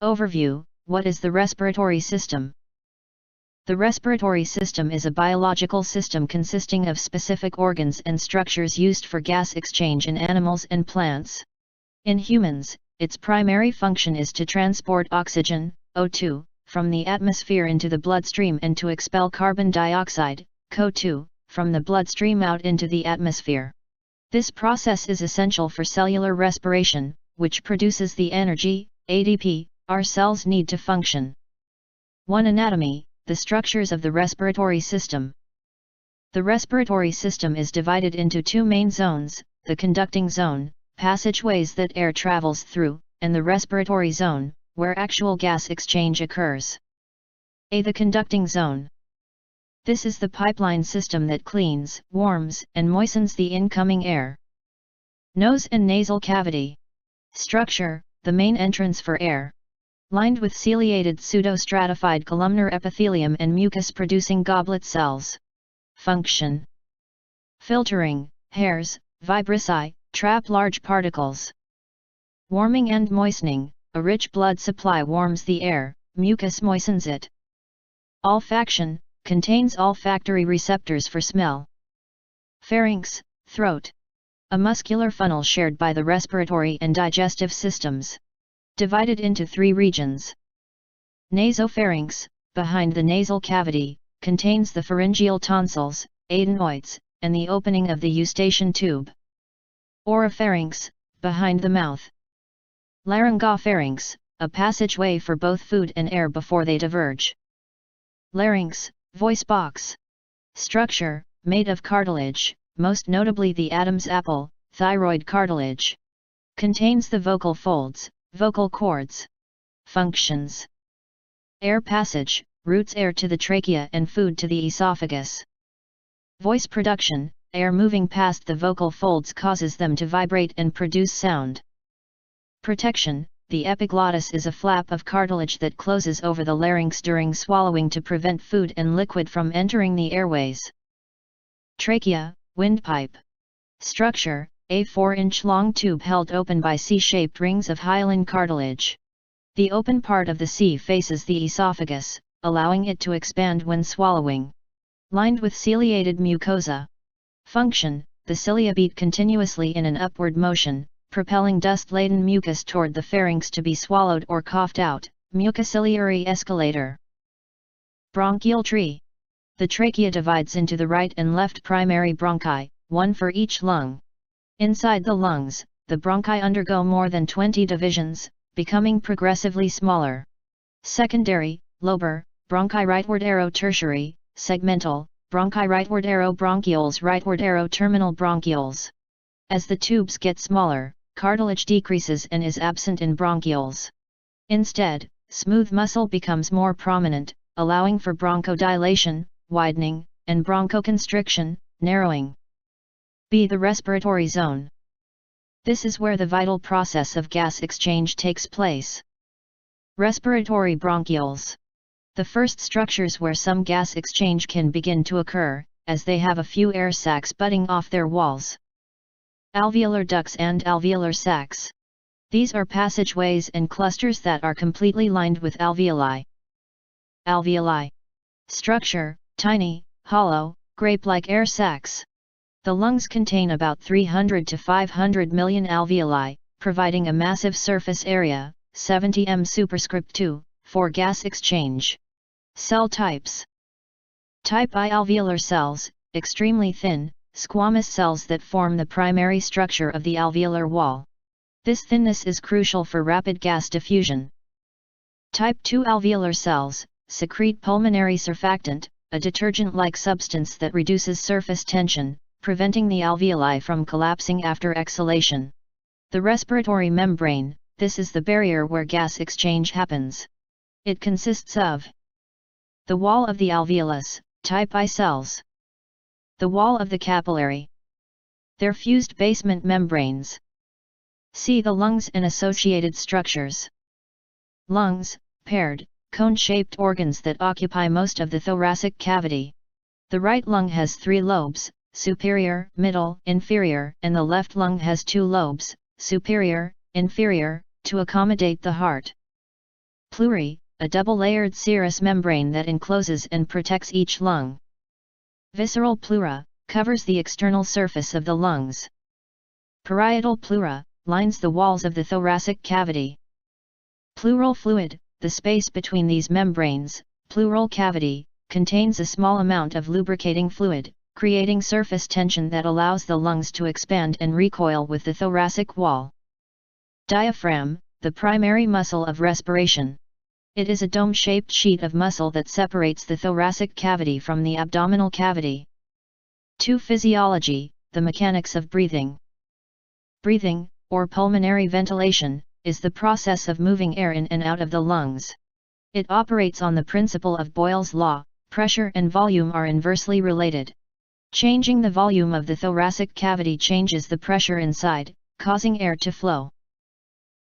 Overview: what is the respiratory system? The respiratory system is a biological system consisting of specific organs and structures used for gas exchange in animals and plants. In humans, its primary function is to transport oxygen, O2, from the atmosphere into the bloodstream and to expel carbon dioxide, CO2, from the bloodstream out into the atmosphere. This process is essential for cellular respiration, which produces the energy, ATP, our cells need to function. 1. Anatomy: the structures of the respiratory system. The respiratory system is divided into two main zones: the conducting zone, passageways that air travels through, and the respiratory zone, where actual gas exchange occurs. The conducting zone. This is the pipeline system that cleans, warms, and moistens the incoming air. Nose and nasal cavity. Structure: the main entrance for air. Lined with ciliated pseudostratified columnar epithelium and mucus-producing goblet cells. Function: filtering, hairs, vibrissae, trap large particles. Warming and moistening: a rich blood supply warms the air, mucus moistens it. Olfaction: contains olfactory receptors for smell. Pharynx, throat. A muscular funnel shared by the respiratory and digestive systems. Divided into three regions. Nasopharynx, behind the nasal cavity, contains the pharyngeal tonsils, adenoids, and the opening of the eustachian tube. Oropharynx, behind the mouth. Laryngopharynx, a passageway for both food and air before they diverge. Larynx, voice box. Structure: made of cartilage, most notably the Adam's apple, thyroid cartilage. Contains the vocal folds, vocal cords. Functions: air passage, routes air to the trachea and food to the esophagus. Voice production: air moving past the vocal folds causes them to vibrate and produce sound. Protection: the epiglottis is a flap of cartilage that closes over the larynx during swallowing to prevent food and liquid from entering the airways. Trachea, windpipe. Structure: a 4-inch long tube held open by C-shaped rings of hyaline cartilage. The open part of the C faces the esophagus, allowing it to expand when swallowing. Lined with ciliated mucosa. Function: the cilia beat continuously in an upward motion, propelling dust-laden mucus toward the pharynx to be swallowed or coughed out, mucociliary escalator. Bronchial tree. The trachea divides into the right and left primary bronchi, one for each lung. Inside the lungs, the bronchi undergo more than 20 divisions, becoming progressively smaller. Secondary, lobar, bronchi rightward arrow tertiary, segmental, bronchi rightward arrow bronchioles rightward arrow terminal bronchioles. As the tubes get smaller, cartilage decreases and is absent in bronchioles. Instead, smooth muscle becomes more prominent, allowing for bronchodilation, widening, and bronchoconstriction, narrowing. B. The respiratory zone. This is where the vital process of gas exchange takes place. Respiratory bronchioles. The first structures where some gas exchange can begin to occur, as they have a few air sacs budding off their walls. Alveolar ducts and alveolar sacs. These are passageways and clusters that are completely lined with alveoli. Alveoli. Structure: tiny, hollow, grape-like air sacs. The lungs contain about 300 to 500 million alveoli, providing a massive surface area, 70 m superscript 2, for gas exchange. Cell types. Type I alveolar cells, extremely thin, squamous cells that form the primary structure of the alveolar wall. This thinness is crucial for rapid gas diffusion. Type II alveolar cells secrete pulmonary surfactant, a detergent-like substance that reduces surface tension, preventing the alveoli from collapsing after exhalation. The respiratory membrane: this is the barrier where gas exchange happens. It consists of the wall of the alveolus, type I cells. The wall of the capillary. Their fused basement membranes. See the lungs and associated structures. Lungs, paired, cone-shaped organs that occupy most of the thoracic cavity. The right lung has 3 lobes, superior, middle, inferior, and the left lung has 2 lobes, superior, inferior, to accommodate the heart. Pleurae, a double-layered serous membrane that encloses and protects each lung. Visceral pleura, covers the external surface of the lungs. Parietal pleura, lines the walls of the thoracic cavity. Pleural fluid, the space between these membranes, pleural cavity, contains a small amount of lubricating fluid, creating surface tension that allows the lungs to expand and recoil with the thoracic wall. Diaphragm, the primary muscle of respiration. It is a dome-shaped sheet of muscle that separates the thoracic cavity from the abdominal cavity. 2. Physiology, the mechanics of breathing. Breathing, or pulmonary ventilation, is the process of moving air in and out of the lungs. It operates on the principle of Boyle's law: pressure and volume are inversely related. Changing the volume of the thoracic cavity changes the pressure inside, causing air to flow.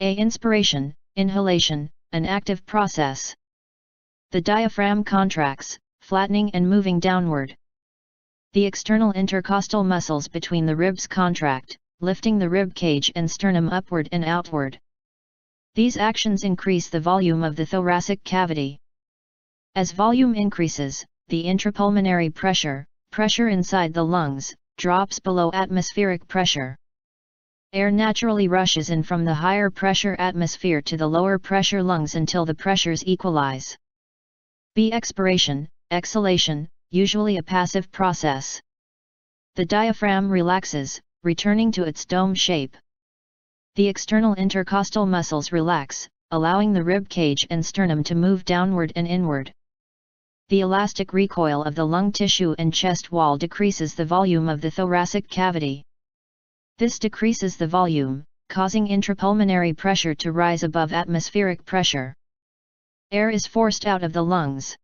Inspiration, inhalation, an active process. The diaphragm contracts, flattening and moving downward. The external intercostal muscles between the ribs contract, lifting the rib cage and sternum upward and outward. These actions increase the volume of the thoracic cavity. As volume increases, the intrapulmonary pressure inside the lungs, drops below atmospheric pressure. Air naturally rushes in from the higher pressure atmosphere to the lower pressure lungs until the pressures equalize. Expiration, exhalation, usually a passive process. The diaphragm relaxes, returning to its dome shape. The external intercostal muscles relax, allowing the rib cage and sternum to move downward and inward. The elastic recoil of the lung tissue and chest wall decreases the volume of the thoracic cavity. This decreases the volume, causing intrapulmonary pressure to rise above atmospheric pressure. Air is forced out of the lungs.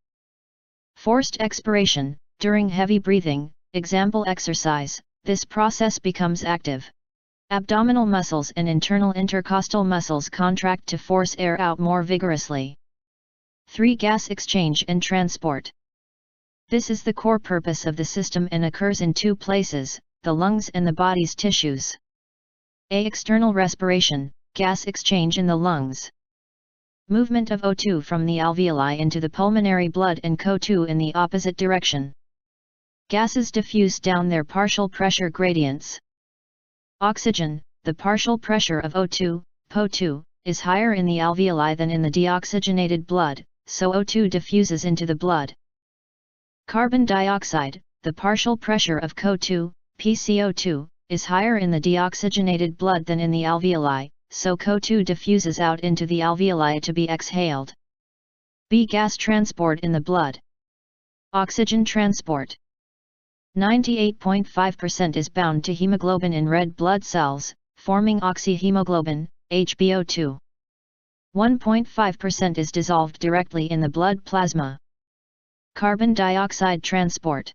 Forced expiration, during heavy breathing, example exercise, this process becomes active. Abdominal muscles and internal intercostal muscles contract to force air out more vigorously. 3. Gas exchange and transport. This is the core purpose of the system and occurs in two places: the lungs and the body's tissues. External respiration, gas exchange in the lungs. Movement of O2 from the alveoli into the pulmonary blood and CO2 in the opposite direction. Gases diffuse down their partial pressure gradients. Oxygen, the partial pressure of O2, PO2, is higher in the alveoli than in the deoxygenated blood, so O2 diffuses into the blood. Carbon dioxide, the partial pressure of CO2, PCO2, is higher in the deoxygenated blood than in the alveoli, so CO2 diffuses out into the alveoli to be exhaled. Gas transport in the blood. Oxygen transport. 98.5% is bound to hemoglobin in red blood cells, forming oxyhemoglobin, HbO2. 1.5% is dissolved directly in the blood plasma. Carbon dioxide transport.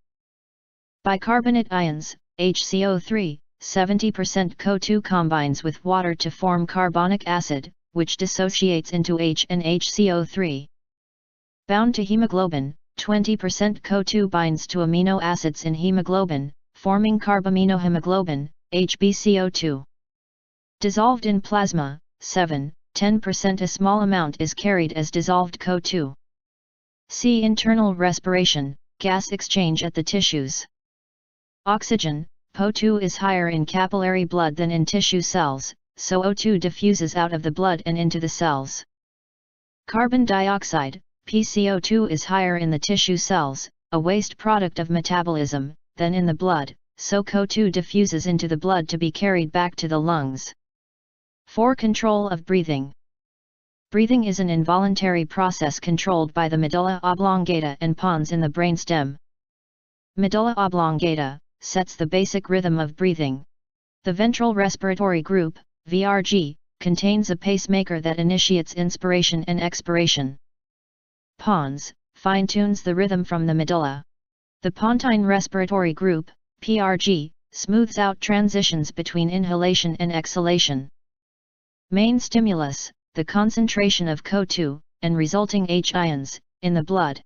Bicarbonate ions, HCO3, 70% CO2 combines with water to form carbonic acid, which dissociates into H and HCO3. Bound to hemoglobin, 20% CO2 binds to amino acids in hemoglobin, forming carbaminohemoglobin, HbCO2. Dissolved in plasma, 7-10%. A small amount is carried as dissolved CO2. See internal respiration, gas exchange at the tissues. Oxygen, PO2 is higher in capillary blood than in tissue cells, so O2 diffuses out of the blood and into the cells. Carbon dioxide, PCO2 is higher in the tissue cells, a waste product of metabolism, than in the blood, so CO2 diffuses into the blood to be carried back to the lungs. 4. Control of breathing. Breathing is an involuntary process controlled by the medulla oblongata and pons in the brainstem. Medulla oblongata sets the basic rhythm of breathing. The ventral respiratory group, VRG, contains a pacemaker that initiates inspiration and expiration. Pons fine-tunes the rhythm from the medulla. The pontine respiratory group, PRG, smooths out transitions between inhalation and exhalation. Main stimulus, the concentration of CO2, and resulting H ions, in the blood.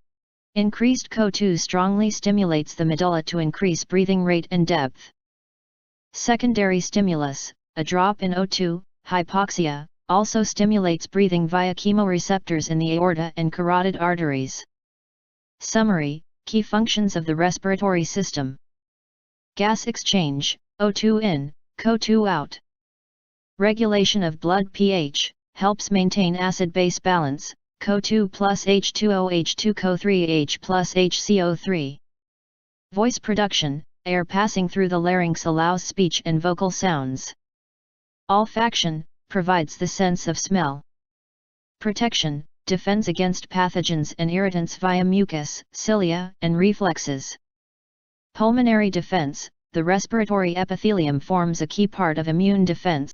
Increased CO2 strongly stimulates the medulla to increase breathing rate and depth. Secondary stimulus, a drop in O2, hypoxia, also stimulates breathing via chemoreceptors in the aorta and carotid arteries. Summary: key functions of the respiratory system. Gas exchange, O2 in, CO2 out. Regulation of blood pH, helps maintain acid-base balance, CO2 plus H2O H2 CO3 H plus HCO3. Voice production, air passing through the larynx allows speech and vocal sounds. Olfaction, provides the sense of smell. Protection, defends against pathogens and irritants via mucus, cilia, and reflexes. Pulmonary defense, the respiratory epithelium forms a key part of immune defense.